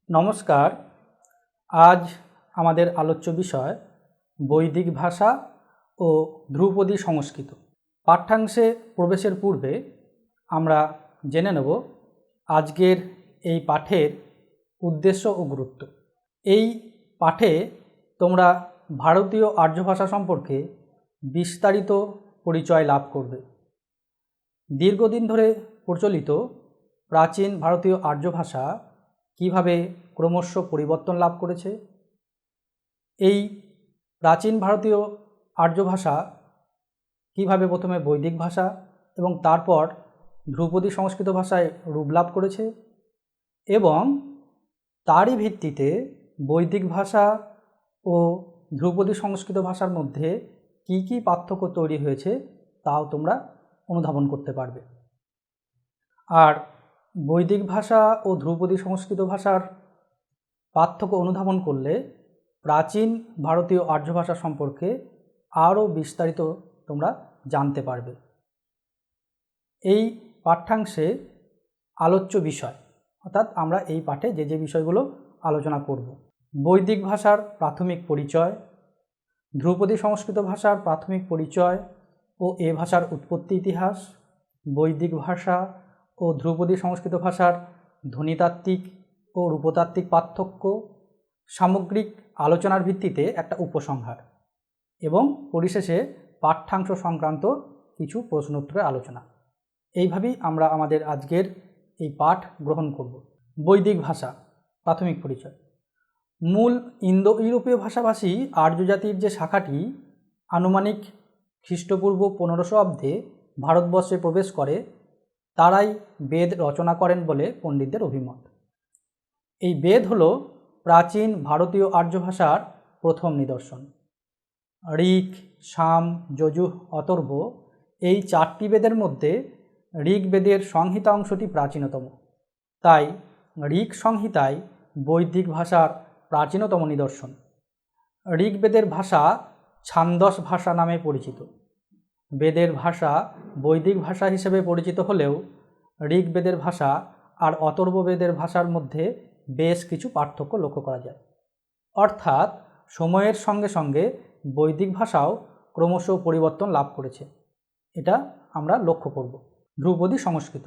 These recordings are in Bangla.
নমস্কার। আজ আমাদের আলোচ্য বিষয় বৈদিক ভাষা ও ধ্রুপদী সংস্কৃত। পাঠ্যাংশে প্রবেশের পূর্বে আমরা জেনে নেব আজকের এই পাঠের উদ্দেশ্য ও গুরুত্ব। এই পাঠে তোমরা ভারতীয় আর্য ভাষা সম্পর্কে বিস্তারিত পরিচয় লাভ করবে। দীর্ঘদিন ধরে প্রচলিত প্রাচীন ভারতীয় আর্য ভাষা কীভাবে ক্রমশ পরিবর্তন লাভ করেছে, এই প্রাচীন ভারতীয় আর্য ভাষা কীভাবে প্রথমে বৈদিক ভাষা এবং তারপর ধ্রুপদী সংস্কৃত ভাষায় রূপ লাভ করেছে, এবং তারই ভিত্তিতে বৈদিক ভাষা ও ধ্রুপদী সংস্কৃত ভাষার মধ্যে কি কি পার্থক্য তৈরি হয়েছে তাও তোমরা অনুধাবন করতে পারবে। আর বৈদিক ভাষা ও ধ্রুপদী সংস্কৃত ভাষার পার্থক্য অনুধাবন করলে প্রাচীন ভারতীয় আর্য ভাষা সম্পর্কে আরও বিস্তারিত তোমরা জানতে পারবে। এই পাঠ্যাংশে আলোচ্য বিষয়, অর্থাৎ আমরা এই পাঠে যে যে বিষয়গুলো আলোচনা করব: বৈদিক ভাষার প্রাথমিক পরিচয়, ধ্রুপদী সংস্কৃত ভাষার প্রাথমিক পরিচয় ও এ ভাষার উৎপত্তি ইতিহাস, বৈদিক ভাষা ও ধ্রুপদী সংস্কৃত ভাষার ধ্বনিতাত্ত্বিক ও রূপতাত্ত্বিক পার্থক্য, সামগ্রিক আলোচনার ভিত্তিতে একটা উপসংহার, এবং পরিশেষে পাঠ্যাংশ সংক্রান্ত কিছু প্রশ্নোত্তরের আলোচনা। এইভাবেই আমরা আমাদের আজকের এই পাঠ গ্রহণ করব। বৈদিক ভাষা প্রাথমিক পরিচয়। মূল ইন্দো ইউরোপীয় ভাষাভাষী আর্য জাতির যে শাখাটি আনুমানিক খ্রিস্টপূর্ব 1500 অব্দে ভারতবর্ষে প্রবেশ করে, তারাই বেদ রচনা করেন বলে পণ্ডিতদের অভিমত। এই বেদ হল প্রাচীন ভারতীয় আর্য ভাষার প্রথম নিদর্শন। ঋক, সাম, যজুঃ, অথর্ব এই 4টি বেদের মধ্যে ঋগ্বেদের সংহিতা অংশটি প্রাচীনতম। তাই ঋক সংহিতায় বৈদিক ভাষার প্রাচীনতম নিদর্শন। ঋগ্বেদের ভাষা ছান্দস ভাষা নামে পরিচিত। বেদের ভাষা বৈদিক ভাষা হিসেবে পরিচিত হলেও ঋগ্বেদের ভাষা আর অথর্ববেদের ভাষার মধ্যে বেশ কিছু পার্থক্য লক্ষ্য করা যায়। অর্থাৎ সময়ের সঙ্গে সঙ্গে বৈদিক ভাষাও ক্রমশ পরিবর্তন লাভ করেছে, এটা আমরা লক্ষ্য করব। ধ্রুপদী সংস্কৃত।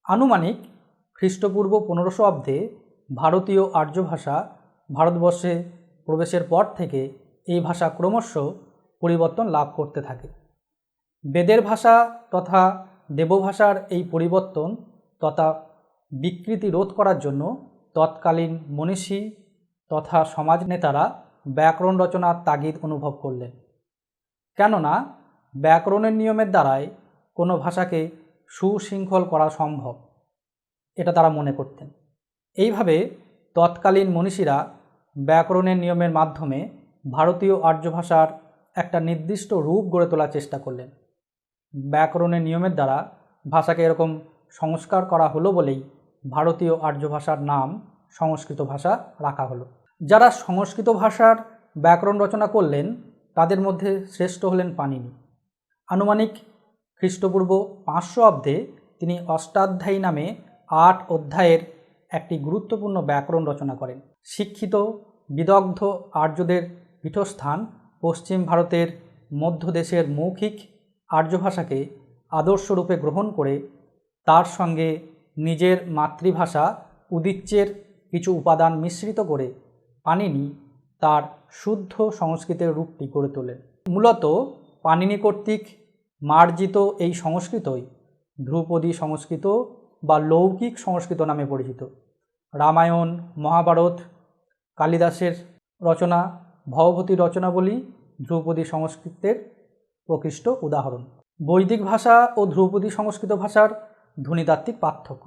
আনুমানিক খ্রিস্টপূর্ব 1500 অব্দে ভারতীয় আর্য ভাষা ভারতবর্ষে প্রবেশের পর থেকে এই ভাষা ক্রমশ পরিবর্তন লাভ করতে থাকে। বেদের ভাষা তথা দেবভাষার এই পরিবর্তন তথা বিকৃতি রোধ করার জন্য তৎকালীন মনীষী তথা সমাজ নেতারা ব্যাকরণ রচনার তাগিদ অনুভব করলেন। কেননা ব্যাকরণের নিয়মের দ্বারাই কোনো ভাষাকে সুশৃঙ্খল করা সম্ভব, এটা তারা মনে করতেন। এইভাবে তৎকালীন মনীষীরা ব্যাকরণের নিয়মের মাধ্যমে ভারতীয় আর্য ভাষার একটা নির্দিষ্ট রূপ গড়ে তোলার চেষ্টা করলেন। ব্যাকরণের নিয়মের দ্বারা ভাষাকে এরকম সংস্কার করা হলো বলেই ভারতীয় আর্য ভাষার নাম সংস্কৃত ভাষা রাখা হলো। যারা সংস্কৃত ভাষার ব্যাকরণ রচনা করলেন তাদের মধ্যে শ্রেষ্ঠ হলেন পাণিনি। আনুমানিক খ্রিস্টপূর্ব 500 অব্দে তিনি অষ্টাধ্যায়ী নামে 8 অধ্যায়ের একটি গুরুত্বপূর্ণ ব্যাকরণ রচনা করেন। শিক্ষিত বিদগ্ধ আর্যদের পীঠস্থান পশ্চিম ভারতের মধ্যদেশের মৌখিক আর্য ভাষাকে আদর্শরূপে গ্রহণ করে তার সঙ্গে নিজের মাতৃভাষা উদিচ্যের কিছু উপাদান মিশ্রিত করে পাণিনি তার শুদ্ধ সংস্কৃতের রূপটি গড়ে তোলেন। মূলত পাণিনি কর্তৃক মার্জিত এই সংস্কৃতই ধ্রুপদী সংস্কৃত বা লৌকিক সংস্কৃত নামে পরিচিত। রামায়ণ, মহাভারত, কালিদাসের রচনা, ভবভূতি রচনাবলী ধ্রুপদী সংস্কৃতের প্রকৃষ্ট উদাহরণ। বৈদিক ভাষা ও ধ্রুপদী সংস্কৃত ভাষার ধ্বনিতাত্ত্বিক পার্থক্য।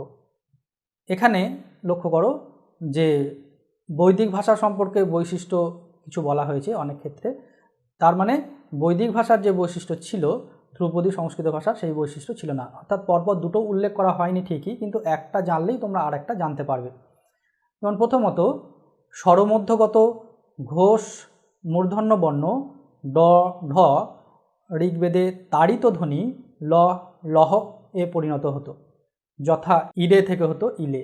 এখানে লক্ষ্য করো যে বৈদিক ভাষা সম্পর্কে বৈশিষ্ট্য কিছু বলা হয়েছে অনেক ক্ষেত্রে, তার মানে বৈদিক ভাষার যে বৈশিষ্ট্য ছিল ধ্রুপদী সংস্কৃত ভাষার সেই বৈশিষ্ট্য ছিল না। অর্থাৎ পরপর দুটো উল্লেখ করা হয়নি ঠিকই, কিন্তু একটা জানলেই তোমরা আর একটা জানতে পারবে। যেমন প্রথমত স্বরমধ্যগত ঘোষ মূর্ধন্য বর্ণ ড ঢ ঋগ্বেদে তাড়িত ধ্বনি ল লহ এ পরিণত হতো, যথা ইরে থেকে হতো ইলে,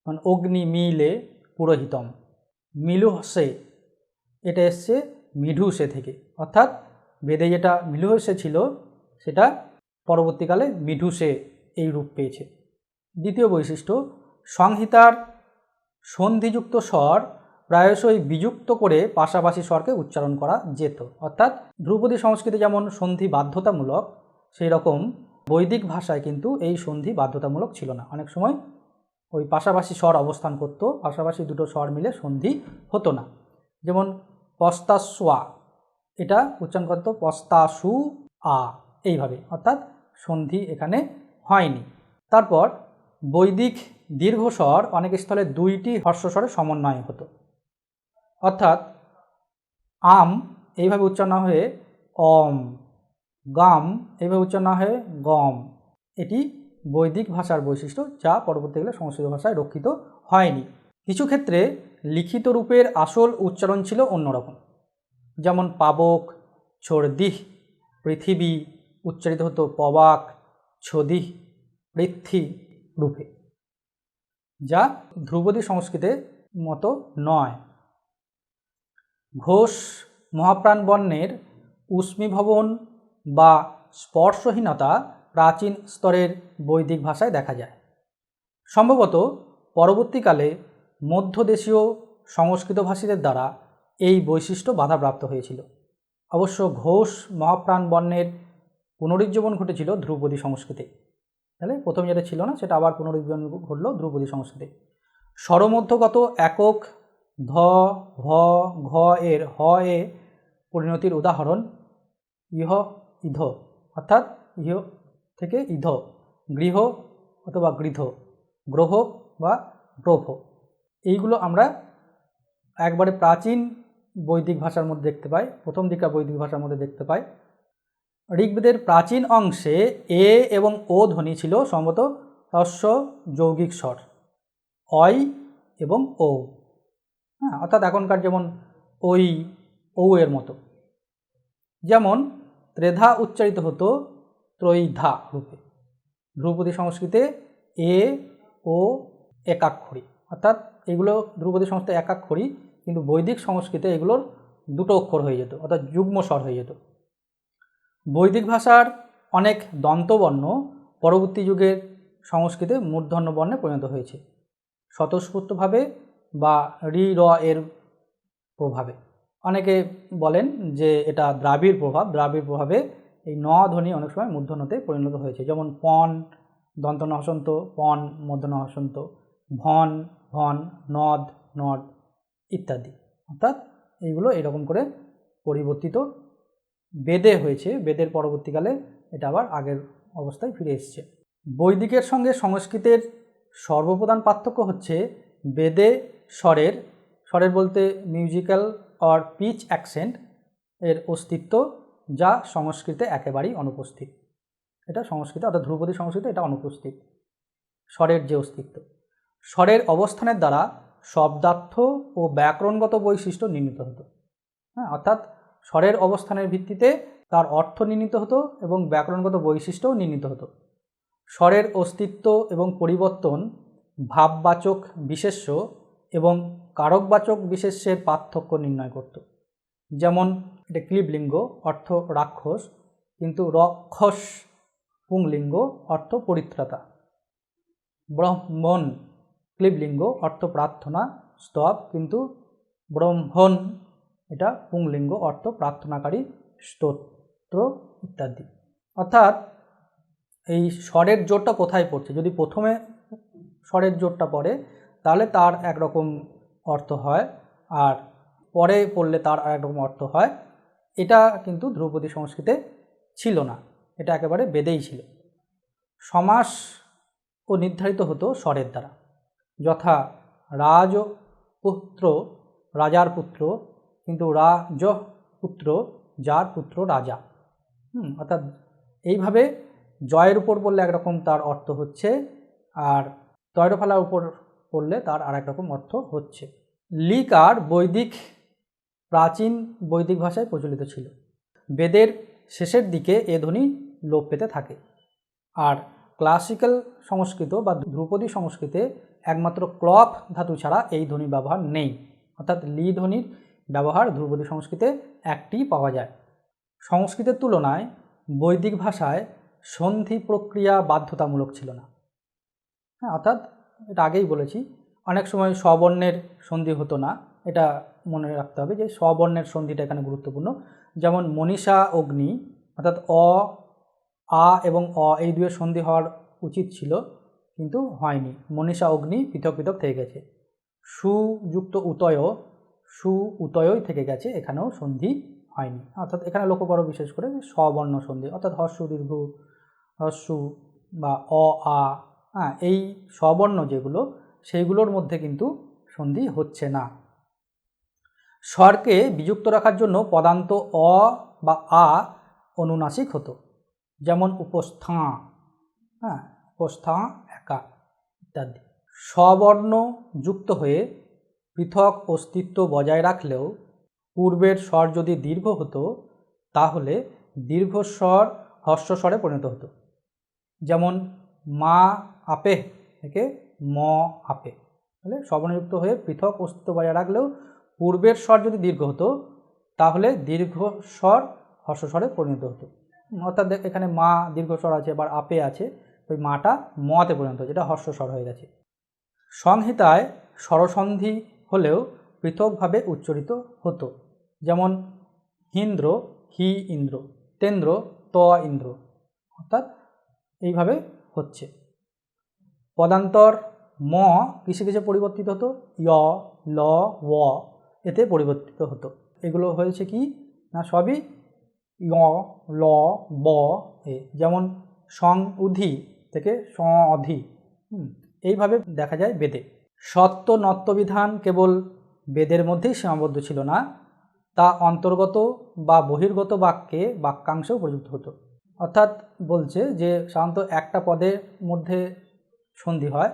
মানে অগ্নি মিলে পুরোহিতম। মিলুহসে এটা এসছে মিঢুসে থেকে, অর্থাৎ বেদে যেটা মিলুহসে ছিল সেটা পরবর্তীকালে মিঢুসে এই রূপ পেয়েছে। দ্বিতীয় বৈশিষ্ট্য, সংহিতার সন্ধিযুক্ত স্বর প্রায়শই বিযুক্ত করে পাশাপাশি স্বরকে উচ্চারণ করা যেত। অর্থাৎ ধ্রুপদী সংস্কৃতে যেমন সন্ধি বাধ্যতামূলক, সেই রকম বৈদিক ভাষায় কিন্তু এই সন্ধি বাধ্যতামূলক ছিল না। অনেক সময় ওই পাশাপাশি স্বর অবস্থান করতো, পাশাপাশি দুটো স্বর মিলে সন্ধি হতো না। যেমন পস্তাসুয়া এটা উচ্চারণ করতো পস্তাসু আ এইভাবে, অর্থাৎ সন্ধি এখানে হয়নি। তারপর বৈদিক দীর্ঘস্বর অনেক স্থলে দুইটি হর্ষস্বরে সমন্বয় হতো, অর্থাৎ আম এইভাবে উচ্চারণ হয়ে অম, গাম এইভাবে উচ্চারণ হয়ে গম। এটি বৈদিক ভাষার বৈশিষ্ট্য, যা পরবর্তীকালে সংস্কৃত ভাষায় রক্ষিত হয়নি। কিছু ক্ষেত্রে লিখিত রূপের আসল উচ্চারণ ছিল অন্যরকম, যেমন পাবক ছোড়দিহ পৃথিবী উচ্চারিত হতো পবাক ছোদিহ পৃথ্বী রূপে, যা ধ্রুপদী সংস্কৃতের মতো নয়। ঘোষ মহাপ্রাণ বর্ণের উষ্মীভবন বা স্পর্শহীনতা প্রাচীন স্তরের বৈদিক ভাষায় দেখা যায়। সম্ভবত পরবর্তীকালে মধ্যদেশীয় সংস্কৃতভাষীদের দ্বারা এই বৈশিষ্ট্য বাধাপ্রাপ্ত হয়েছিল। অবশ্য ঘোষ মহাপ্রাণ বর্ণের পুনরুজ্জীবন ঘটেছিল ধ্রুপদী সংস্কৃতে, তাহলে প্রথম যেটা ছিল না সেটা আবার পুনরুজ্জীবন ঘটল ধ্রুপদী সংস্কৃতে। স্বরমধ্যগত একক ধ ভ ঘ এর হ এ পরিণতির উদাহরণ ইহ ইধ, অর্থাৎ ইহ থেকে ইধ, গৃহ অথবা গৃধ, গ্রহ বা গ্রভ। এইগুলো আমরা একবারে প্রাচীন বৈদিক ভাষার মধ্যে দেখতে পাই, প্রথম দিককার বৈদিক ভাষার মধ্যে দেখতে পাই। ঋগ্বেদের প্রাচীন অংশে এ এবং ও ধ্বনি ছিল সম্ভবত হ্রস্ব যৌগিক স্বর, অই এবং ও, হ্যাঁ, অর্থাৎ এখনকার যেমন ওই ও এর মতো। যেমন ত্রেধা উচ্চারিত হতো ত্রৈধা রূপে। ধ্রুপদী সংস্কৃতে এ ও একাক্ষরী, অর্থাৎ এগুলো ধ্রুপদী সংস্কৃতে একাক্ষরী, কিন্তু বৈদিক সংস্কৃতে এগুলোর দুটো অক্ষর হয়ে যেত, অর্থাৎ যুগ্ম স্বর হয়ে যেত। বৈদিক ভাষার অনেক দন্তবর্ণ পরবর্তী যুগের সংস্কৃতে মূর্ধন্য বর্ণে পরিণত হয়েছে, স্বতঃস্ফূর্তভাবে বা রি র এর প্রভাবে। অনেকে বলেন যে এটা দ্রাবিড় প্রভাব, দ্রাবিড় প্রভাবে এই ন ধ্বনি অনেক সময় মূর্ধন্যতে পরিণত হয়েছে। যেমন পন দন্তন্য হসন্ত, পন মূর্ধন্য হসন্ত, ভন ভন, নদ নড ইত্যাদি। অর্থাৎ এইগুলো এরকম করে পরিবর্তিত বেদে হয়েছে, বেদের পরবর্তীকালে এটা আবার আগের অবস্থায় ফিরে এসেছে। বৈদিকের সঙ্গে সংস্কৃতের সর্বপ্রধান পার্থক্য হচ্ছে বেদে স্বরের বলতে মিউজিক্যাল অর পিচ অ্যাকসেন্ট এর অস্তিত্ব, যা সংস্কৃতে একেবারেই অনুপস্থিত। এটা সংস্কৃতে অর্থাৎ ধ্রুপদী সংস্কৃতে এটা অনুপস্থিত, স্বরের যে অস্তিত্ব। স্বরের অবস্থানের দ্বারা শব্দার্থ ও ব্যাকরণগত বৈশিষ্ট্য নির্ণীত হতো, হ্যাঁ, অর্থাৎ স্বরের অবস্থানের ভিত্তিতে তার অর্থ নির্ণীত হতো এবং ব্যাকরণগত বৈশিষ্ট্যও নির্ণীত হতো। স্বরের অস্তিত্ব এবং পরিবর্তন ভাববাচক বিশেষ্য এবং কারকবাচক বিশেষ্যের পার্থক্য নির্ণয় করত। যেমন এটা ক্লীবলিঙ্গ অর্থ রাক্ষস, কিন্তু রক্ষস পুংলিঙ্গ অর্থ পরিত্রাতা। ব্রহ্মণ ক্লীবলিঙ্গ অর্থ প্রার্থনা স্তব, কিন্তু ব্রহ্মণ এটা পুংলিঙ্গ অর্থ প্রার্থনাকারী স্তোত্র ইত্যাদি। অর্থাৎ এই স্বরের জোরটা কোথায় পড়ছে, যদি প্রথমে স্বরের জোরটা পড়ে তাহলে তার একরকম অর্থ হয়, আর পরে পড়লে তার আরেকরকম অর্থ হয়। এটা কিন্তু ধ্রুপদী সংস্কৃতে ছিল না, এটা একেবারে বেদেই ছিল। সমাস ও নির্ধারিত হতো স্বরের দ্বারা, যথা রাজ পুত্র রাজার পুত্র, কিন্তু রাজ পুত্র যার পুত্র রাজা। অর্থাৎ এইভাবে জয়ের উপর বললে একরকম তার অর্থ হচ্ছে, আর তৈরফলার উপর পড়লে তার আর এক রকম অর্থ হচ্ছে। লিকার প্রাচীন বৈদিক ভাষায় প্রচলিত ছিল। বেদের শেষের দিকে এ ধ্বনি লোপ পেতে থাকে। আর ক্লাসিক্যাল সংস্কৃত বা ধ্রুপদী সংস্কৃতে একমাত্র ক্লপ ধাতু ছাড়া এই ধ্বনির ব্যবহার নেই। অর্থাৎ লি ধ্বনির ব্যবহার ধ্রুপদী সংস্কৃতে একটি পাওয়া যায়। সংস্কৃতের তুলনায় বৈদিক ভাষায় সন্ধি প্রক্রিয়া বাধ্যতামূলক ছিল না। অর্থাৎ এটা আগেই বলেছি, অনেক সময় স্ববর্ণের সন্ধি হতো না। এটা মনে রাখতে হবে যে স্ববর্ণের সন্ধিটা এখানে গুরুত্বপূর্ণ। যেমন মনীষা অগ্নি, অর্থাৎ অ, আ এবং অ এই দুয়ের সন্ধি হওয়ার উচিত ছিল, কিন্তু হয়নি। মনীষা অগ্নি পৃথক পৃথক থেকে গেছে। সুযুক্ত উতয়ই থেকে গেছে, এখানেও সন্ধি হয়নি। অর্থাৎ এখানে লক্ষ্য করো বিশেষ করে স্ববর্ণ সন্ধি, অর্থাৎ হর্ষু দীর্ঘ হর্ষু বা অ আ, এই স্ববর্ণ যেগুলো সেইগুলোর মধ্যে কিন্তু সন্ধি হচ্ছে না। স্বরকে বিযুক্ত রাখার জন্য পদান্ত অ বা আ অনুনাসিক হতো, যেমন উপস্থা, উপস্থা একা ইত্যাদি। স্ববর্ণ যুক্ত হয়ে পৃথক অস্তিত্ব বজায় রাখলেও পূর্বের স্বর যদি দীর্ঘ হতো তাহলে দীর্ঘস্বর হর্ষস্বরে পরিণত হতো। যেমন মা আপে থেকে ম আপে, তাহলে স্ববর্ণযুক্ত হয়ে পৃথক অস্তিত্ব বজায় রাখলেও পূর্বের স্বর যদি দীর্ঘ হতো তাহলে দীর্ঘস্বর হর্ষস্বরে পরিণত হতো। অর্থাৎ এখানে মা দীর্ঘস্বর আছে, আবার আপে আছে, ওই মাটা মতে পরিণত হতো, যেটা হর্ষস্বর হয়ে গেছে। সংহিতায় স্বরসন্ধি হলেও পৃথকভাবে উচ্চারিত হতো। যেমন হিন্দ্র হি ইন্দ্র, তেন্দ্র ত ইন্দ্র, অর্থাৎ এইভাবে হচ্ছে। পদান্তর ম কিসে কিসে পরিবর্তিত হতো? য়, ল, ও এতে পরিবর্তিত হতো। এগুলো হয়েছে কি না, সবই য়, ল, ব এ। যেমন সং উধি থেকে স অধি, এইভাবে দেখা যায় বেদে। সত্য নত্যবিধান কেবল বেদের মধ্যেই সীমাবদ্ধ ছিল না, তা অন্তর্গত বা বহির্গত বাক্যাংশেও প্রযুক্ত হতো। অর্থাৎ বলছে যে সাধারণত একটা পদের মধ্যে সন্ধি হয়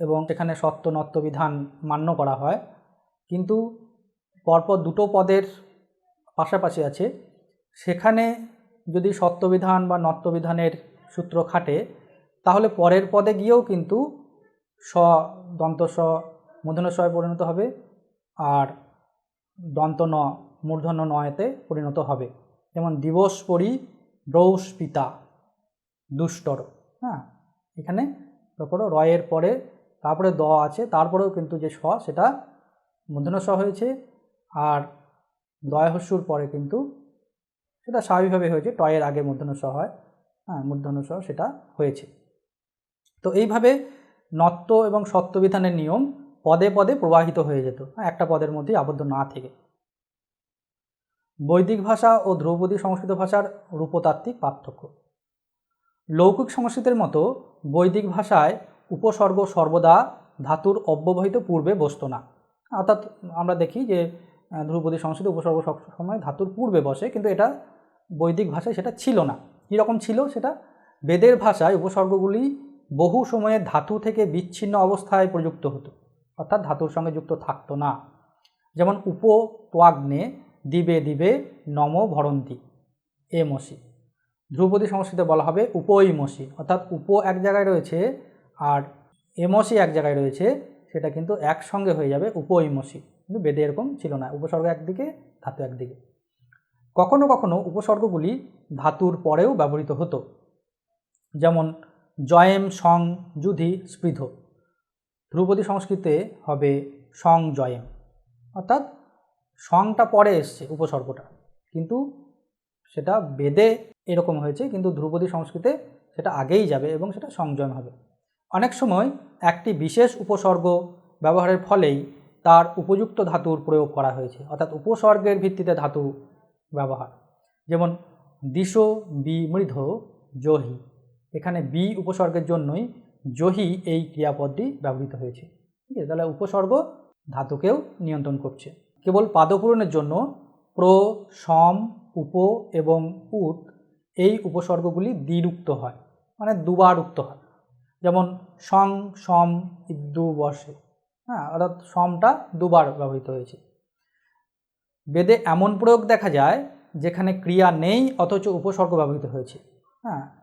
এবং সেখানে সত্য নত্যবিধান মান্য করা হয়, কিন্তু পরপর দুটো পদের পাশাপাশি আছে, সেখানে যদি সত্যবিধান বা নত্যবিধানের সূত্র খাটে তাহলে পরের পদে গিয়েও কিন্তু স দন্ত স মূর্ধন্য শয়ে পরিণত হবে, আর দন্ত ন মূর্ধন্য নয়তে পরিণত হবে। যেমন দিবস পরি ব্রৌষ পিতা দুষ্টর, এখানে তারপরে রয়ের পরে তারপরে দ আছে, তারপরেও কিন্তু যে স সেটা মূর্ধন্য স হয়েছে, আর দয় হস্যুর পরে কিন্তু সেটা স্বাভাবিকভাবে হয়েছে, টয়ের আগে মূর্ধন্য স হয়, মূর্ধন্য স সেটা হয়েছে। তো এইভাবে নত্য এবং সত্যবিধানের নিয়ম পদে পদে প্রবাহিত হয়ে যেত, একটা পদের মধ্যেই আবদ্ধ না থেকে। বৈদিক ভাষা ও ধ্রুপদী সংস্কৃত ভাষার রূপতাত্ত্বিক পার্থক্য। লৌকিক সংস্কৃতের মতো বৈদিক ভাষায় উপসর্গ সর্বদা ধাতুর অব্যবহিত পূর্বে বসত না। অর্থাৎ আমরা দেখি যে ধ্রুপদী সংস্কৃতে উপসর্গ সবসময় ধাতুর পূর্বে বসে, কিন্তু এটা বৈদিক ভাষায় সেটা ছিল না। কীরকম ছিল সেটা? বেদের ভাষায় উপসর্গগুলি বহু সময়ে ধাতু থেকে বিচ্ছিন্ন অবস্থায় প্রযুক্ত হতো, অর্থাৎ ধাতুর সঙ্গে যুক্ত থাকতো না। যেমন উপত্বাগ্নে দিবে দিবে নম ভরন্তি এমসি। ধ্রুপদী সংস্কৃতে বলা হবে উপৈমসি, অর্থাৎ উপ এক জায়গায় রয়েছে আর এমসি এক জায়গায় রয়েছে, সেটা কিন্তু একসঙ্গে হয়ে যাবে উপৈমসি। কিন্তু বেদে এরকম ছিল না, উপসর্গ একদিকে ধাতু একদিকে। কখনো কখনো উপসর্গগুলি ধাতুর পরেও ব্যবহৃত হতো, যেমন জয়েম সং যুধি স্পৃধ। ধ্রুপদী সংস্কৃতে হবে সং জয়েম, অর্থাৎ সংটা পরে এসছে উপসর্গটা, কিন্তু সেটা বেদে এরকম হয়েছে, কিন্তু ধ্রুপদী সংস্কৃতে সেটা আগেই যাবে এবং সেটা সংযম হবে। অনেক সময় একটি বিশেষ উপসর্গ ব্যবহারের ফলেই তার উপযুক্ত ধাতুর প্রয়োগ করা হয়েছে, অর্থাৎ উপসর্গের ভিত্তিতে ধাতু ব্যবহার। যেমন দিশো বি মৃধ জহি, এখানে বি উপসর্গের জন্যই জহি এই ক্রিয়াপদটি ব্যবহৃত হয়েছে। ঠিক আছে, তাহলে উপসর্গ ধাতুকেও নিয়ন্ত্রণ করছে। কেবল পাদপূরণের জন্য প্র, সম, উপ এবং উত এই উপসর্গগুলি দ্বিরুক্ত হয়, মানে দুবার উক্ত হয়। যেমন সং, সম, ইদ্যু, বসে, অর্থাৎ সমটা দুবার ব্যবহৃত হয়েছে। বেদে এমন প্রয়োগ দেখা যায় যেখানে ক্রিয়া নেই অথচ উপসর্গ ব্যবহৃত হয়েছে।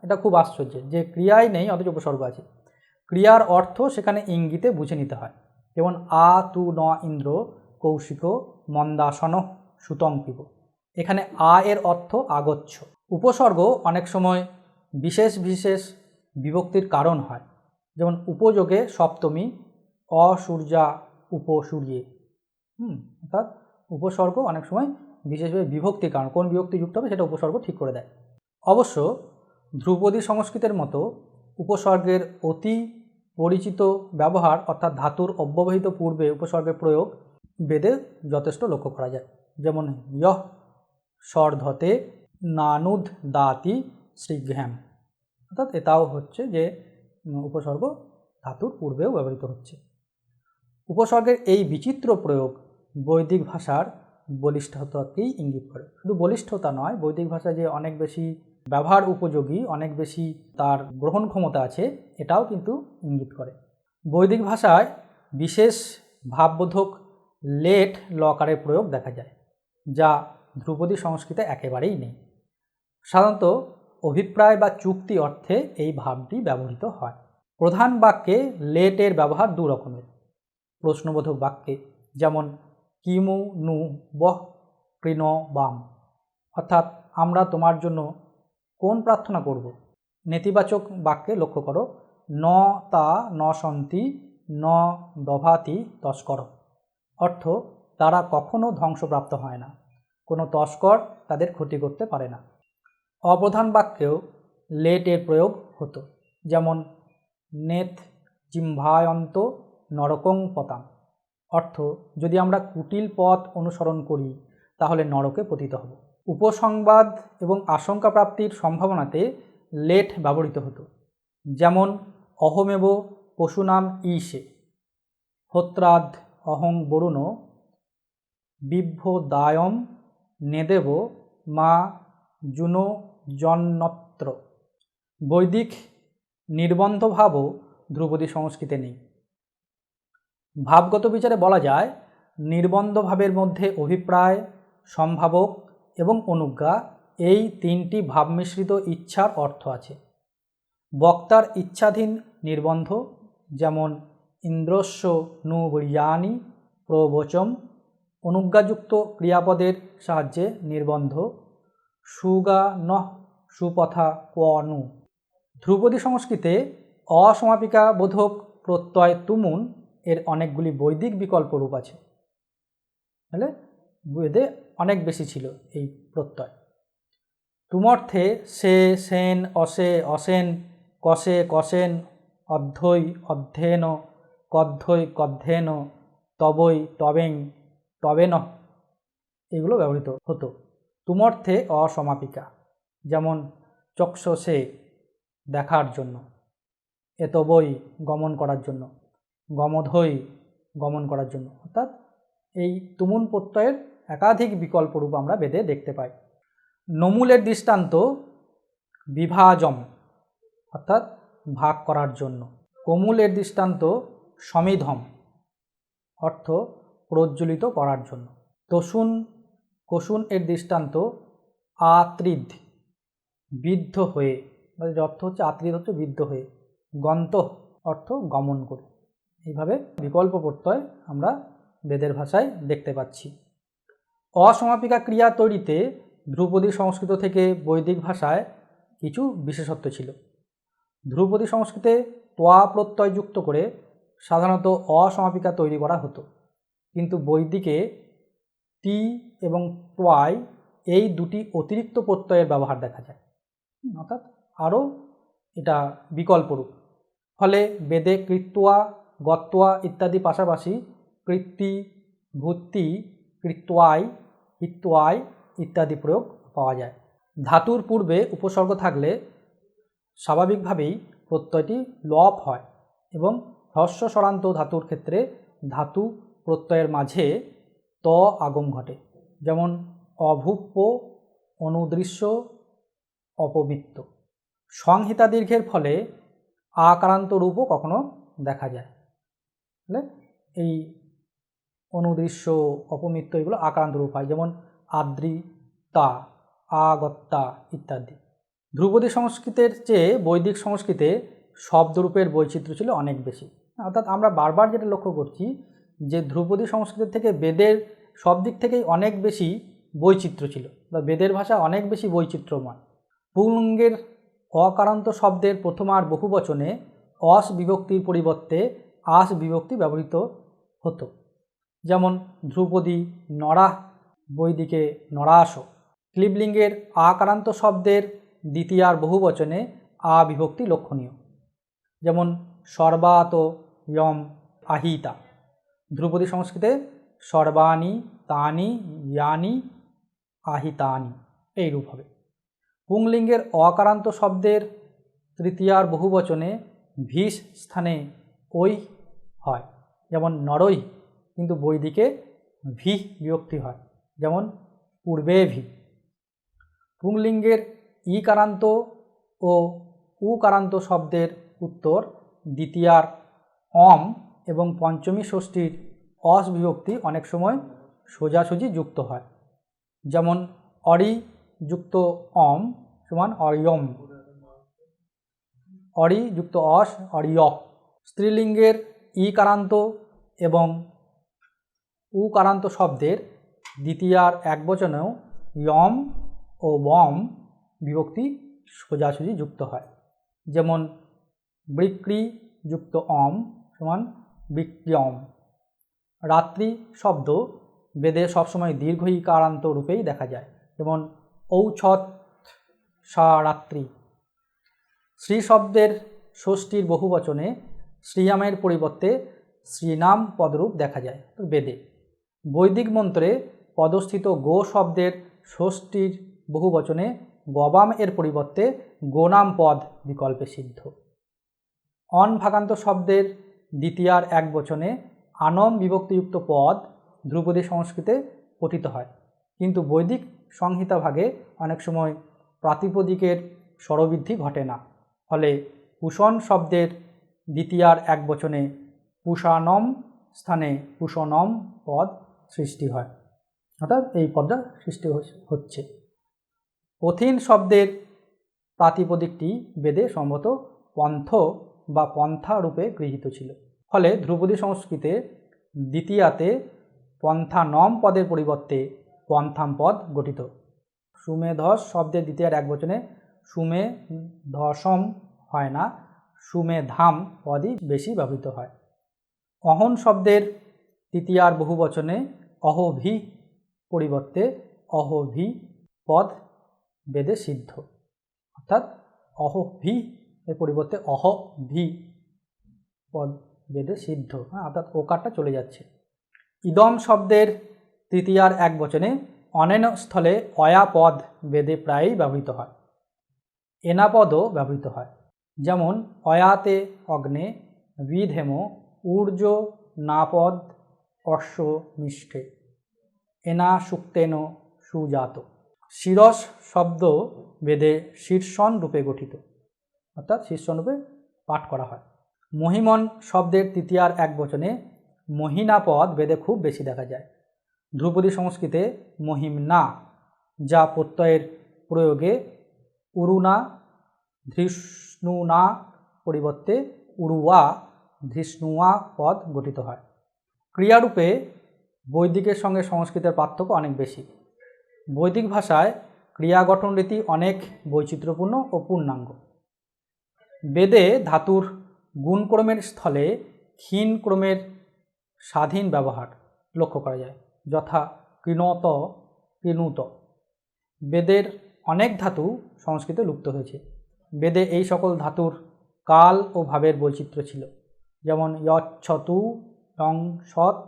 এটা খুব আশ্চর্যের, যে ক্রিয়াই নেই অথচ উপসর্গ আছে। ক্রিয়ার অর্থ সেখানে ইঙ্গিতে বুঝে নিতে হয়। যেমন আ তু ন ইন্দ্র কৌশিক মন্দাসন সুতং পিব, এখানে আ এর অর্থ আগচ্ছ। উপসর্গ অনেক সময় বিশেষ বিশেষ বিভক্তির কারণ হয়। যেমন উপযোগে সপ্তমী অসূর্যা উপসূর্যে, অর্থাৎ উপসর্গ অনেক সময় বিশেষভাবে বিভক্তির কারণ, কোন বিভক্তি যুক্ত হবে সেটা উপসর্গ ঠিক করে দেয়। অবশ্য ধ্রুপদী সংস্কৃতের মতো উপসর্গের অতি পরিচিত ব্যবহার, অর্থাৎ ধাতুর অব্যবহিত পূর্বে উপসর্গের প্রয়োগ বেদে যথেষ্ট লক্ষ্য করা যায়। যেমন ইয়ঃ স্বর্ধতে নানুদ দাতি শ্রীঘ্যাম, অর্থাৎ এটাও হচ্ছে যে উপসর্গ ধাতুর পূর্বেও ব্যবহৃত হচ্ছে। উপসর্গের এই বিচিত্র প্রয়োগ বৈদিক ভাষার বলিষ্ঠতাকেই ইঙ্গিত করে। শুধু বলিষ্ঠতা নয়, বৈদিক ভাষা যে অনেক বেশি ব্যবহার উপযোগী, অনেক বেশি তার গ্রহণ ক্ষমতা আছে, এটাও কিন্তু ইঙ্গিত করে। বৈদিক ভাষায় বিশেষ ভাববোধক লেট লকারের প্রয়োগ দেখা যায়, যা ধ্রুপদী সংস্কৃতে একেবারেই নেই। সাধারণত অভিপ্রায় বা চুক্তি অর্থে এই ভাবটি ব্যবহৃত হয়। প্রধান বাক্যে লেটের ব্যবহার দু রকমের। প্রশ্নবোধক বাক্যে যেমন কিমু নু বহ কৃণ বাম, অর্থাৎ আমরা তোমার জন্য কোন প্রার্থনা করব। নেতিবাচক বাক্যে লক্ষ্য করো ন তা ন সন্তি ন দভাতি তস্কর, অর্থ তারা কখনো ধ্বংসপ্রাপ্ত হয় না, কোনো তস্কর তাদের ক্ষতি করতে পারে না। অপ্রধান বাক্যেও লেট এর প্রয়োগ হতো, যেমন নেত জিম্ভায়ন্ত নরকং পতাম, অর্থ যদি আমরা কুটিল পথ অনুসরণ করি তাহলে নরকে পতিত হব। উপসংবাদ এবং আশঙ্কা প্রাপ্তির সম্ভাবনাতে লেট ব্যবহৃত হতো, যেমন অহমেব পশুনাম ঈশে হোত্রাদ অহং বরুণ বিভ্যোদায়ম নেদেব মা জুনো জন্নত্র। বৈদিক নির্বন্ধভাবও ধ্রুপদী সংস্কৃতে নেই। ভাবগত বিচারে বলা যায় নির্বন্ধ ভাবের মধ্যে অভিপ্রায়, সম্ভাবক এবং অনুজ্ঞা এই তিনটি ভাবমিশ্রিত ইচ্ছার অর্থ আছে। বক্তার ইচ্ছাধীন নির্বন্ধ, যেমন ইন্দ্রস্য নু বীর্যাণি প্রবচম, অনুজ্ঞাযুক্ত ক্রিয়াপদের সাহায্যে নির্বন্ধ সুগা নঃ সুপথা কোনু। ধ্রুপদী সংস্কৃতে অসমাপিকা বোধক প্রত্যয় তুমুন এর অনেকগুলি বৈদিক বিকল্প রূপ আছে। তাহলে বেদে অনেক বেশি ছিল এই প্রত্যয়। তুমর্থে সে, সেন, অসে, অসেন, কষে, কষেন, অধ্যৈ, অধ্যেন, কদ্ধৈ, কদ্ধেন, তবৈ, তবেং, তবেন এগুলো ব্যবহৃত হতো। তুমর্থে অসমাপিকা, যেমন চক্ষসে দেখার জন্য, এতবৈ গমন করার জন্য, গমধৈ গমন করার জন্য, অর্থাৎ এই তুমুন প্রত্যয়ের একাধিক বিকল্প রূপ আমরা বেদে দেখতে পাই। নমূলের দৃষ্টান্ত বিভাজম, অর্থাৎ ভাগ করার জন্য। কোমূলের দৃষ্টান্ত সমিধম, অর্থ প্রজ্বলিত করার জন্য। তসুন কসুন এর দৃষ্টান্ত আত্রিদ, বিদ্ধ হয়ে, অর্থ হচ্ছে আত্রিদ হচ্ছে বিদ্ধ হয়ে। গন্ত অর্থ গমন করে। এইভাবে বিকল্প প্রত্যয় আমরা বেদের ভাষায় দেখতে পাচ্ছি। অসমাপিকা ক্রিয়া তৈরিতে ধ্রুপদী সংস্কৃত থেকে বৈদিক ভাষায় কিছু বিশেষত্ব ছিল। ধ্রুপদী সংস্কৃতে ত্বা প্রত্যয় যুক্ত করে সাধারণত অসমাপিকা তৈরি করা হতো, কিন্তু বৈদিকে তি এবং ত্বায় এই দুটি অতিরিক্ত প্রত্যয়ের ব্যবহার দেখা যায়, অর্থাৎ আরও এটা বিকল্প রূপ। ফলে বেদে কৃত্বা, গত্বা ইত্যাদি পাশাপাশি কৃত্তি, ভূত্তি, কৃত্বায়, হিত্বায় ইত্যাদি প্রয়োগ পাওয়া যায়। ধাতুর পূর্বে উপসর্গ থাকলে স্বাভাবিকভাবেই প্রত্যয়টি লপ হয় এবং হ্রস্ব স্বরান্ত ধাতুর ক্ষেত্রে ধাতু প্রত্যয়ের মাঝে ত আগম ঘটে, যেমন অভূপ, অনুদৃশ্য, অপবৃত্ত। সংহিতা দীর্ঘের ফলে আকারান্ত রূপও কখনো দেখা যায়। এই অনুদৃশ্য, অপমিত্র এগুলো আকারান্ত রূপ হয়, যেমন আদ্রিতা, আগত্তা ইত্যাদি। ধ্রুপদী সংস্কৃতের চেয়ে বৈদিক সংস্কৃতে শব্দরূপের বৈচিত্র্য ছিল অনেক বেশি। অর্থাৎ আমরা বারবার যেটা লক্ষ্য করছি যে ধ্রুপদী সংস্কৃতের থেকে বেদের সব দিক থেকেই অনেক বেশি বৈচিত্র্য ছিল, বা বেদের ভাষা অনেক বেশি বৈচিত্র্যময়। পুংলিঙ্গের অকারান্ত শব্দের প্রথমার বহুবচনে অস বিভক্তির পরিবর্তে আস বিভক্তি ব্যবহৃত হতো, যেমন ধ্রুপদী নরাহ, বৈদিকে নরাস। ক্লীবলিঙ্গের আকারান্ত শব্দের দ্বিতীয়ার বহুবচনে আ বিভক্তি লক্ষণীয়, যেমন সর্বাত ইয়ম আহিতা। ধ্রুপদী সংস্কৃতে সর্বাণি, তানি, ইয়ানি, আহিতানি এই রূপ হবে। পুংলিঙ্গের অকারান্ত শব্দের তৃতীয়ার বহুবচনে ভিস স্থানে ওই হয়, যেমন নরৈ, কিন্তু বৈদিকে ভি বিভক্তি হয়, যেমন পূর্বে ভি। পুংলিঙ্গের ইকারান্ত ও উকারান্ত শব্দের উত্তর দ্বিতীয়ার অম এবং পঞ্চমী ষষ্ঠীর অস বিভক্তি অনেক সময় সোজাসুজি যুক্ত হয়, যেমন অরি যুক্ত অম সমান অরিয়ম, অরি যুক্ত অস অরিয়। স্ত্রীলিঙ্গের ইকারান্ত এবং উকারান্ত শব্দের দ্বিতীয়ার একবচনেও ইয়ম ও বম বিভক্তি সোজাসুজি যুক্ত হয়, যেমন বৃক্রি যুক্ত অম সমান বিক্রিয়ম। রাত্রি শব্দ বেদে সবসময় দীর্ঘ ইকারান্ত রূপেই দেখা যায়, যেমন ঔষধ সা রাত্রি। শ্রী শব্দের ষষ্ঠীর বহুবচনে শ্রীয়ামের পরিবর্তে শ্রীনাম পদরূপ দেখা যায় বেদে। বৈদিক মন্ত্রে পদস্থিত গো শব্দের ষষ্ঠীর বহুবচনে গবাম এর পরিবর্তে গোনাম পদ বিকল্পে সিদ্ধ। অন ভাগান্ত শব্দের দ্বিতীয়ার একবচনে আনম বিভক্তিযুক্ত পদ ধ্রুপদী সংস্কৃতে পঠিত হয়, কিন্তু বৈদিক সংহিতা ভাগে অনেক সময় প্রাতিপদিকের স্বরবৃদ্ধি ঘটে না, ফলে পুষণ শব্দের দ্বিতীয়ার একবচনে পুষানম স্থানে পুষণম পদ সৃষ্টি হয়, অর্থাৎ এই পদটা সৃষ্টি হচ্ছে। পথিন শব্দের প্রাতিপদিকটি বেদে সম্ভবত পন্থ বা পন্থা রূপে গৃহীত ছিল, ফলে ধ্রুপদী সংস্কৃতে দ্বিতীয়াতে পন্থানম পদের পরিবর্তে পন্থাম পদ গঠিত। সুমেধস শব্দের দ্বিতীয়ার একবচনে সুমেধসম হয় না, সুমেধাম পদই বেশি ব্যবহৃত হয়। অহন শব্দের তৃতীয়ার বহুবচনে অহভি পরিবর্তে অহভি পদ বেদে সিদ্ধ, অর্থাৎ অহভি এর পরিবর্তে অহভি পদ বেদে সিদ্ধ, অর্থাৎ ওকারটা চলে যাচ্ছে। ইদম শব্দের তৃতীয়ার একবচনে অনেন স্থলে অয়া পদ বেদে প্রায়ই ব্যবহৃত হয়, এনা পদও ব্যবহৃত হয়, যেমন অয়াতে অগ্নে বিধেম ঊর্জ নাপদ অশ্ব নিষ্ঠে এনা সুক্তেন সুজাত। শিরস শব্দ বেদে শীর্ষণ রূপে গঠিত, অর্থাৎ শীর্ষণ রূপে পাঠ করা হয়। মহিমন শব্দের তৃতীয়ার একবচনে মহিনা পদ বেদে খুব বেশি দেখা যায়। ধ্রুপদী সংস্কৃতে মহিমনা, যা প্রত্যয়ের প্রয়োগে উরুনা ধৃষ্ণুনা পরিবর্তে উরুয়া ধৃষ্ণুয়া পদ গঠিত হয়। ক্রিয়ারূপে বৈদিকের সঙ্গে সংস্কৃতের পার্থক্য অনেক বেশি। বৈদিক ভাষায় ক্রিয়া গঠন রীতি অনেক বৈচিত্র্যপূর্ণ ও পূর্ণাঙ্গ। বেদে ধাতুর গুণক্রমের স্থলে ক্ষীণ ক্রমের স্বাধীন ব্যবহার লক্ষ্য করা যায়, যথা কৃণত, কৃণুত। বেদের অনেক ধাতু সংস্কৃতে লুপ্ত হয়েছে। বেদে এই সকল ধাতুর কাল ও ভাবের বৈচিত্র্য ছিল, যেমন যচ্ছতু, টং, সৎ,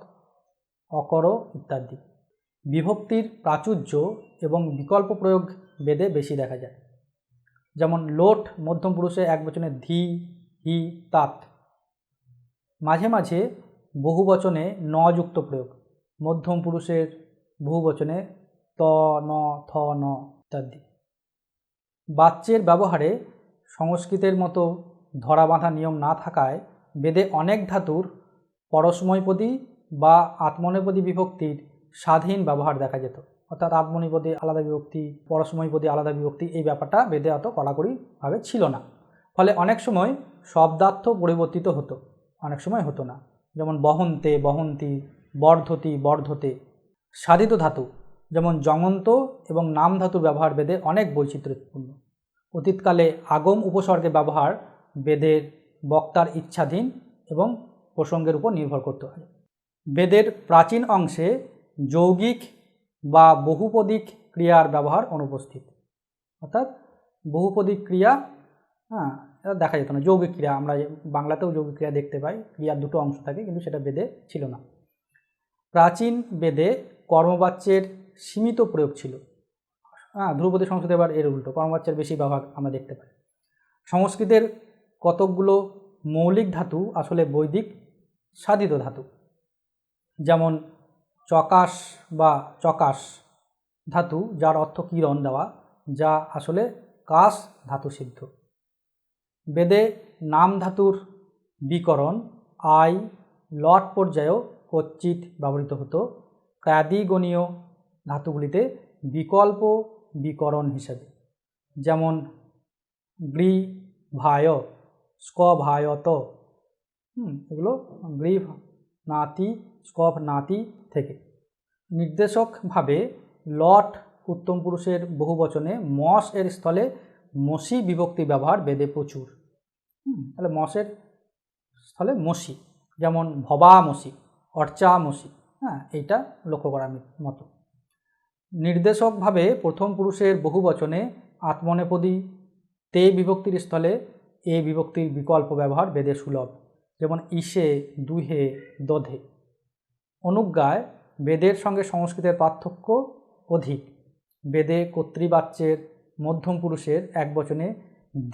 অকর ইত্যাদি। বিভক্তির প্রাচুর্য এবং বিকল্প প্রয়োগ বেদে বেশি দেখা যায়, যেমন লোট মধ্যম পুরুষে একবচনে ধি, হি, তাত। মাঝে মাঝে বহুবচনে ন যুক্ত প্রয়োগ, মধ্যম পুরুষের বহুবচনে ত, ন, থ, ন ইত্যাদি। বাচ্যের ব্যবহারে সংস্কৃতের মতো ধরাবাঁধা নিয়ম না থাকায় বেদে অনেক ধাতুর পরস্মৈপদী বা আত্মনেপদী বিভক্তির স্বাধীন ব্যবহার দেখা যেত। অর্থাৎ আত্মনেপদী আলাদা বিভক্তি, পরস্মৈপদী আলাদা বিভক্তি, এই ব্যাপারটা বেদে অত কড়াকড়িভাবে ছিল না। ফলে অনেক সময় শব্দার্থ পরিবর্তিত হতো, অনেক সময় হতো না। যেমন বহন্তে, বহন্তি, বর্ধতি, বর্ধতে। সাধিত ধাতু যেমন জঙন্ত এবং নাম ধাতুর ব্যবহার বেদে অনেক বৈচিত্র্যপূর্ণ। অতীতকালে আগম উপসর্গের ব্যবহার বেদের বক্তার ইচ্ছাধীন এবং প্রসঙ্গের উপর নির্ভর করতে হয়। বেদের প্রাচীন অংশে যৌগিক বা বহুপদীক ক্রিয়ার ব্যবহার অনুপস্থিত। অর্থাৎ বহুপদী ক্রিয়া এটা দেখা যেত না। যৌগিক ক্রিয়া, আমরা বাংলাতেও যৌগিক ক্রিয়া দেখতে পাই, ক্রিয়ার দুটো অংশ থাকে, কিন্তু সেটা বেদে ছিল না। প্রাচীন বেদে কর্মবাচ্যের সীমিত প্রয়োগ ছিল। ধ্রুপদী সংস্কৃতে এবার এর উল্টো, কর্মবাচ্যের বেশি ব্যবহার আমরা দেখতে পাই। সংস্কৃতের কতকগুলো মৌলিক ধাতু আসলে বৈদিক সাধিত ধাতু, যেমন চকাশ বা চকাশ ধাতু, যার অর্থ কিরণ দেওয়া, যা আসলে কাশ ধাতু সিদ্ধ। বেদে নাম ধাতুর বিকরণ আই, লট পর্যায়েও কচ্চিৎ ব্যবহৃত হতো। ক্রাদিগণীয় ধাতুগুলিতে বিকল্প বিকরণ হিসেবে, যেমন গ্রী ভায়, স্কভায়ত, এগুলো গ্রী নাতি, স্কভ নাতি থেকে। নির্দেশকভাবে লট উত্তম পুরুষের বহুবচনে মস এর স্থলে মসি বিভক্তি ব্যবহার বেদে প্রচুর। তাহলে মসের স্থলে মসি, যেমন ভবামসি, অর্চামসি, এইটা লক্ষ্য করার মতো। নির্দেশকভাবে প্রথম পুরুষের বহুবচনে আত্মনেপদী তে বিভক্তির স্থলে এ বিভক্তির বিকল্প ব্যবহার বেদে সুলভ, যেমন ঈশে, দুহে, দধে। অনুজ্ঞায় বেদের সঙ্গে সংস্কৃতের পার্থক্য অধিক। বেদে কর্তৃবাচ্যের মধ্যম পুরুষের একবচনে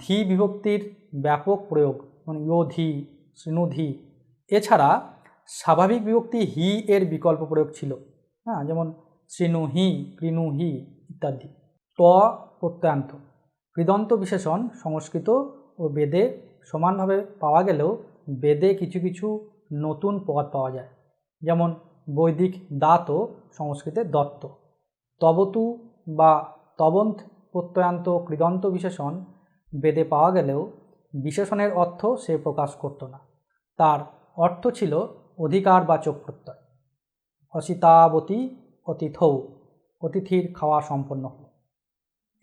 ধি বিভক্তির ব্যাপক প্রয়োগ, মানে ইয়োধি, শ্রীনুধি। এছাড়া স্বাভাবিক বিভক্তি হি এর বিকল্প প্রয়োগ ছিল, যেমন শ্রীনুহি, কৃণুহি ইত্যাদি। ত প্রত্যয়ান্ত কৃদন্ত বিশেষণ সংস্কৃত ও বেদে সমানভাবে পাওয়া গেলেও বেদে কিছু কিছু নতুন পদ পাওয়া যায়, যেমন বৈদিক দাত, সংস্কৃতে দত্ত। তবতু বা তবন্ত প্রত্যয়ান্ত কৃদন্ত বিশেষণ বেদে পাওয়া গেলেও বিশেষণের অর্থ সে প্রকাশ করত না। তার অর্থ ছিল অধিকারবাচক প্রত্যয়। অসিতাবতী অতিথৌ, অতিথির খাওয়া সম্পন্ন হল,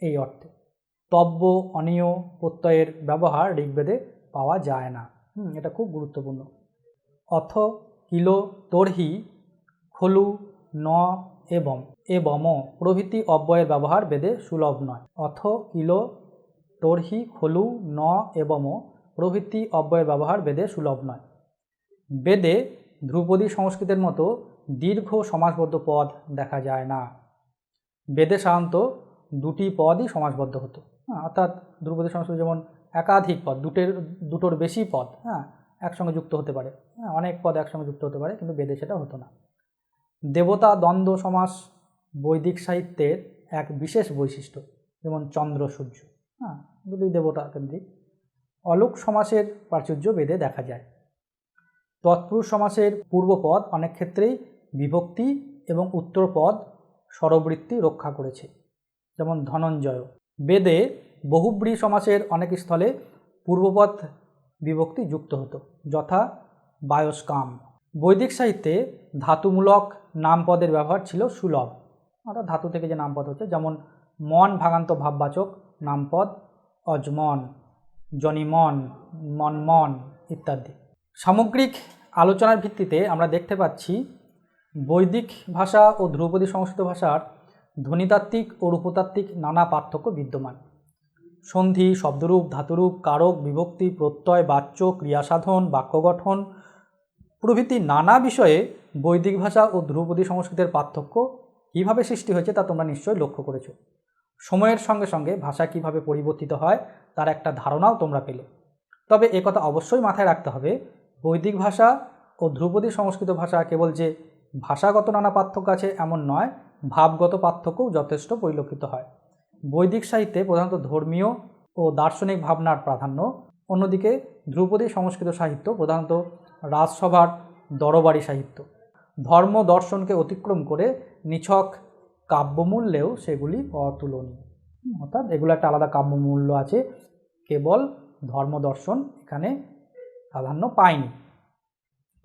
এই অর্থে। তব্য অনীয় প্রত্যয়ের ব্যবহার ঋগ্বেদে পাওয়া যায় না, এটা খুব গুরুত্বপূর্ণ। অথ, কিলো, তর্হি, খলু, ন, এবং, এবম প্রভৃতি অব্যয়ের ব্যবহার বেদে সুলভ নয়। অথ, কিলো, তর্হি, খলু, ন, এবম প্রভৃতি অব্যয়ের ব্যবহার বেদে সুলভ নয়। বেদে ধ্রুপদী সংস্কৃতের মতো দীর্ঘ সমাসবদ্ধ পদ দেখা যায় না। বেদে সাধারণত দুটি পদই সমাসবদ্ধ হতো, অর্থাৎ ধ্রুপদী সংস্কৃত যেমন একাধিক পদ, দুটোর বেশি পদ একসঙ্গে যুক্ত হতে পারে, অনেক পদ একসঙ্গে যুক্ত হতে পারে, কিন্তু বেদে সেটা হতো না। দেবতা দ্বন্দ্ব সমাস বৈদিক সাহিত্যের এক বিশেষ বৈশিষ্ট্য, যেমন চন্দ্র সূর্য, দুটোই দেবতা কেন্দ্রিক। অলোক সমাসের প্রাচুর্য বেদে দেখা যায়। তৎপুরুষ সমাসের পূর্বপদ অনেক ক্ষেত্রেই বিভক্তি এবং উত্তরপদ স্বরবৃত্তি রক্ষা করেছে, যেমন ধনঞ্জয়। বেদে বহুব্রী সমাসের অনেক স্থলে পূর্বপদ বিভক্তি যুক্ত হতো, যথা বায়স্কাম। বৈদিক সাহিত্যে ধাতুমূলক নামপদের ব্যবহার ছিল সুলভ, অর্থাৎ ধাতু থেকে যে নামপদ হচ্ছে, যেমন মন ভাগান্ত ভাববাচক নামপদ অজমন, জনিমন, মনমন ইত্যাদি। সামগ্রিক আলোচনার ভিত্তিতে আমরা দেখতে পাচ্ছি বৈদিক ভাষা ও ধ্রুপদী সংস্কৃত ভাষার ধ্বনিতাত্ত্বিক ও রূপতাত্ত্বিক নানা পার্থক্য বিদ্যমান। সন্ধি, শব্দরূপ, ধাতুরূপ, কারক, বিভক্তি, প্রত্যয়, বাচ্য, ক্রিয়াসাধন, বাক্য গঠন প্রভৃতি নানা বিষয়ে বৈদিক ভাষা ও ধ্রুপদী সংস্কৃতের পার্থক্য কীভাবে সৃষ্টি হয়েছে তা তোমরা নিশ্চয়ই লক্ষ্য করেছো। সময়ের সঙ্গে সঙ্গে ভাষা কীভাবে পরিবর্তিত হয় তার একটা ধারণাও তোমরা পেলে। তবে একথা অবশ্যই মাথায় রাখতে হবে, বৈদিক ভাষা ও ধ্রুপদী সংস্কৃত ভাষা কেবল যে ভাষাগত নানা পার্থক্য আছে এমন নয়, ভাবগত পার্থক্যও যথেষ্ট পরিলক্ষিত হয়। বৈদিক সাহিত্যে প্রধানত ধর্মীয় ও দার্শনিক ভাবনার প্রাধান্য, অন্যদিকে ধ্রুপদী সংস্কৃত সাহিত্য প্রধানত রাজসভার দরবারি সাহিত্য। ধর্ম দর্শনকে অতিক্রম করে নিছক কাব্যমূল্যেও সেগুলি অতুলনীয়। অর্থাৎ এগুলো একটা আলাদা কাব্যমূল্য আছে, কেবল ধর্ম দর্শন এখানে প্রাধান্য পায়নি।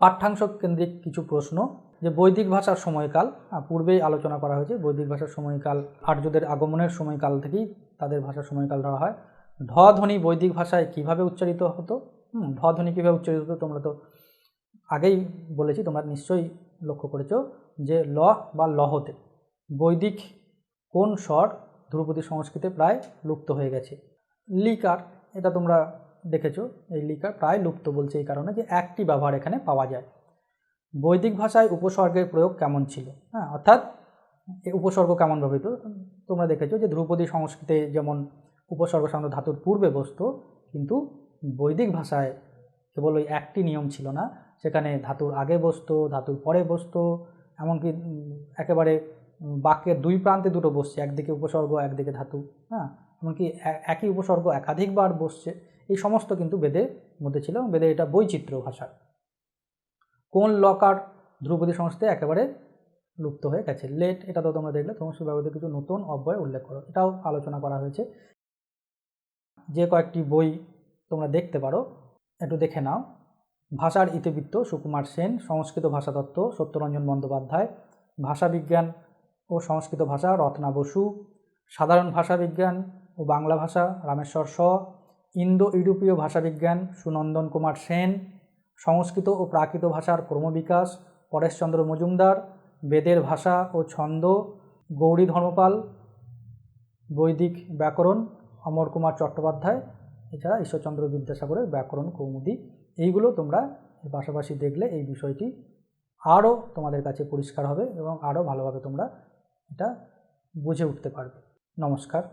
পাঠ্যাংশ কেন্দ্রিক কিছু প্রশ্ন, যে বৈদিক ভাষার সময়কাল, পূর্বেই আলোচনা করা হয়েছে, বৈদিক ভাষার সময়কাল আর্যদের আগমনের সময়কাল থেকেই তাদের ভাষার সময়কাল ধরা হয়। ঢ ধ্বনি বৈদিক ভাষায় কিভাবে উচ্চারিত হতো? ঢ ধ্বনি কীভাবে উচ্চারিত হতো তোমরা তো আগেই বলেছি, তোমরা নিশ্চয়ই লক্ষ্য করেছো যে ল বা লহতে। বৈদিক কোন স্বর ধ্রুপদী সংস্কৃতে প্রায় লুপ্ত হয়ে গেছে? লিকার, এটা তোমরা দেখেছো, এই লিকার প্রায় লুপ্ত বলছে এই কারণে যে একটি ব্যবহার এখানে পাওয়া যায়। বৈদিক ভাষায় উপসর্গের প্রয়োগ কেমন ছিল? অর্থাৎ উপসর্গ কেমন ব্যবহৃত তোমরা দেখেছো যে ধ্রুপদী সংস্কৃতে যেমন উপসর্গ সাধারণত ধাতুর পূর্বে বসতো, কিন্তু বৈদিক ভাষায় কেবল ওই একটি নিয়ম ছিল না, সেখানে ধাতুর আগে বসতো, ধাতুর পরে বসতো, এমনকি একেবারে বাক্যের দুই প্রান্তে দুটো বসছে, একদিকে উপসর্গ একদিকে ধাতু, এমনকি একই উপসর্গ একাধিকবার বসছে, এই সমস্ত কিন্তু বেদের মধ্যে ছিল। বেদে এটা বৈচিত্র্য ভাষা। কোন লকার ধ্রুপদী সংস্কৃতে একেবারে লুপ্ত হয়ে গেছে? লেট, এটা তো তোমরা দেখলে। সংস্কৃত ব্যবহৃত কিছু নতুন অব্যয় উল্লেখ করো, এটাও আলোচনা করা হয়েছে। যে কয়েকটি বই তোমরা দেখতে পারো, একটু দেখে নাও। ভাষার ইতিবৃত্ত সুকুমার সেন, সংস্কৃত ভাষাতত্ত্ব সত্যরঞ্জন বন্দ্যোপাধ্যায়, ভাষাবিজ্ঞান ও সংস্কৃত ভাষা রত্না বসু, সাধারণ ভাষাবিজ্ঞান ও বাংলা ভাষা রামেশ্বর শ, ইন্দো ইউরোপীয় ভাষাবিজ্ঞান সুনন্দন কুমার সেন, সংস্কৃত ও প্রাকৃত ভাষার ক্রমবিকাশ পরেশচন্দ্র মজুমদার, বেদের ভাষা ও ছন্দ গৌরী ধর্মপাল, বৈদিক ব্যাকরণ অমর কুমার চট্টোপাধ্যায়, এছাড়া ঈশ্বরচন্দ্র বিদ্যাসাগরের ব্যাকরণ কৌমুদী। এইগুলো তোমরা পাশাপাশি দেখলে এই বিষয়টি আরও তোমাদের কাছে পরিষ্কার হবে এবং আরও ভালোভাবে তোমরা এটা বুঝে উঠতে পারবে। নমস্কার।